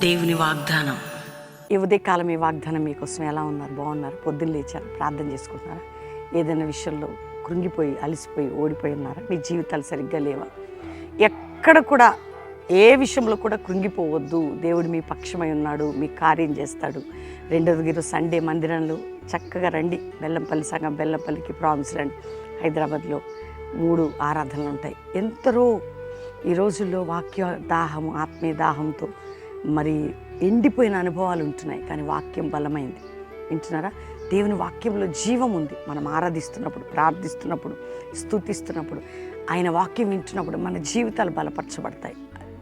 దేవుని వాగ్దానం. ఈ ఉదయకాలం ఈ వాగ్దానం మీకోసం ఎలా ఉన్నారు? బాగున్నారు? పొద్దున్న లేచారు, ప్రార్థన చేసుకుంటున్నారా? ఏదైనా విషయంలో కృంగిపోయి అలసిపోయి ఓడిపోయి ఉన్నారా? మీ జీవితాలు సరిగ్గా లేవా? ఎక్కడ కూడా ఏ విషయంలో కూడా కృంగిపోవద్దు. దేవుడు మీ పక్షమై ఉన్నాడు, మీ కార్యం చేస్తాడు. రెండోది సండే మందిరంలో చక్కగా రండి. బెల్లంపల్లి సంఘం బెల్లంపల్లికి ప్రామిస్ రండి. హైదరాబాద్లో 3 ఆరాధనలు ఉంటాయి. ఎందరో ఈ రోజుల్లో వాక్య దాహము, ఆత్మీయ దాహంతో మరి ఎండిపోయిన అనుభవాలు ఉంటున్నాయి. కానీ వాక్యం బలమైంది. వింటున్నారా? దేవుని వాక్యంలో జీవం ఉంది. మనం ఆరాధిస్తున్నప్పుడు, ప్రార్థిస్తున్నప్పుడు, స్తుతిస్తున్నప్పుడు, ఆయన వాక్యం వింటున్నప్పుడు మన జీవితాలు బలపరచబడతాయి.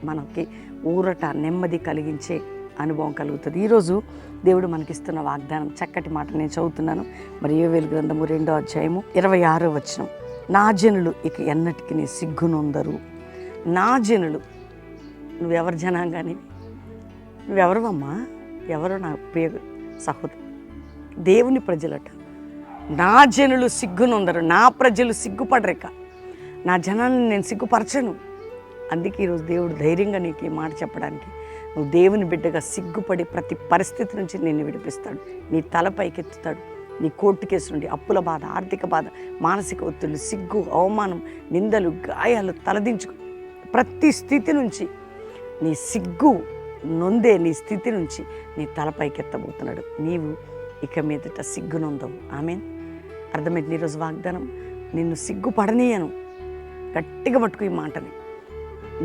మనకి ఊరట, నెమ్మది కలిగించే అనుభవం కలుగుతుంది. ఈరోజు దేవుడు మనకిస్తున్న వాగ్దానం చక్కటి మాట నేను చదువుతున్నాను. మరి యోవేలు గ్రంథము 2వ అధ్యాయము 26వ వచనం. నా జనులు ఇక ఎన్నటికి సిగ్గునొందరు. నా జనులు, నువ్వెవరి జనాంగాని? నువ్వెవరవమ్మా? ఎవరో నా ప్రియ సహోదరు, దేవుని ప్రజలట. నా జనులు సిగ్గునొందరు, నా ప్రజలు సిగ్గుపడరేక. నా జనాన్ని నేను సిగ్గుపరచను. అందుకే ఈరోజు దేవుడు ధైర్యంగా నీకు ఈ మాట చెప్పడానికి, నువ్వు దేవుని బిడ్డగా సిగ్గుపడి ప్రతి పరిస్థితి నుంచి నిన్ను విడిపిస్తాడు. నీ తల పైకెత్తుతాడు. నీ కోర్టు కేసు నుండి, అప్పుల బాధ, ఆర్థిక బాధ, మానసిక ఒత్తిళ్ళు, సిగ్గు, అవమానం, నిందలు, గాయాలు, తలదించు ప్రతి స్థితి నుంచి, నీ సిగ్గు నొందే నీ స్థితి నుంచి నీ తలపైకెత్తబోతున్నాడు. నీవు ఇక మీదట సిగ్గునొందవు. ఆమేన్. అర్థమైంది? ఈరోజు వాగ్దానం, నిన్ను సిగ్గుపడనీయను. గట్టిగా పట్టుకు ఈ మాటని,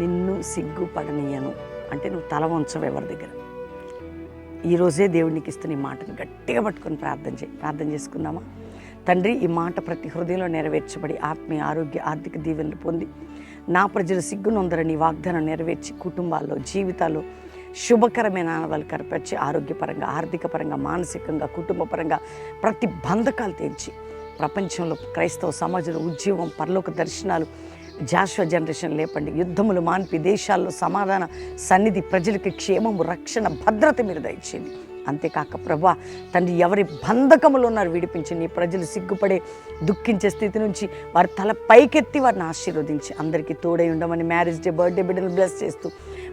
నిన్ను సిగ్గుపడనీయను అంటే నువ్వు తల వంచవు ఎవరి దగ్గర. ఈరోజే దేవుడికి ఇస్తున్న ఈ మాటని గట్టిగా పట్టుకొని ప్రార్థన చేసుకుందామా? తండ్రి, ఈ మాట ప్రతి హృదయంలో నెరవేర్చబడి ఆత్మీయ, ఆరోగ్య, ఆర్థిక దీవెనలు పొంది నా ప్రజలు సిగ్గునొందరని వాగ్దానం నెరవేర్చి కుటుంబాల్లో, జీవితాల్లో శుభకరమైన ఆనవాళ్ళు కనపరిచి ఆరోగ్యపరంగా, ఆర్థిక పరంగా, మానసికంగా, కుటుంబ పరంగా ప్రతి బంధకాలు తెంచి ప్రపంచంలో క్రైస్తవ సమాజంలో ఉద్యోగం, పరలోక దర్శనాలు, జాషువా జనరేషన్ లేపండి. యుద్ధములు మాన్పి దేశాల్లో సమాధాన సన్నిధి, ప్రజలకి క్షేమము, రక్షణ, భద్రత మీరు దయచేయండి. అంతేకాక ప్రభా తండ్రి, ఎవరి బంధకములు ఉన్నారు విడిపించి, నీ ప్రజలు సిగ్గుపడే, దుఃఖించే స్థితి నుంచి వారి తల పైకెత్తి వారిని ఆశీర్వదించి అందరికీ తోడై ఉండమని మ్యారేజ్ డే, బర్త్డే బిడ్డలు బ్లెస్ చేస్తూ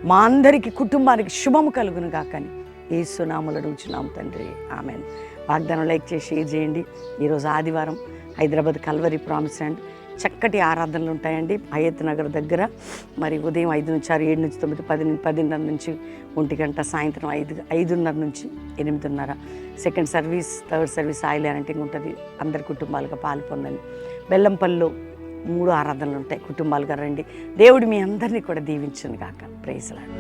మా అందరికీ కుటుంబానికి శుభము కలుగును కాకని యేసు నామములో అడుగుచున్నాము తండ్రి. ఆమెన్. వాగ్దానం లైక్ చేసి షేర్ చేయండి. ఈరోజు ఆదివారం హైదరాబాద్ కల్వరి ప్రామిస్ అండ్ చక్కటి ఆరాధనలు ఉంటాయండి. హయత్ నగర్ దగ్గర. మరి ఉదయం 5 నుంచి 6, 7 నుంచి 9, 10:30 నుంచి 1 గంట, సాయంత్రం 5:30 నుంచి 8:30. Second service, third service oil యారంటింగ్ ఉంటుంది. అందరి కుటుంబాలుగా పాలు పొందండి. బెల్లంపల్లిలో 3 ఆరాధనలు ఉంటాయి. కుటుంబాలుగా రండి. దేవుడు మీ అందరినీ కూడా దీవించును గాక. Praise lord.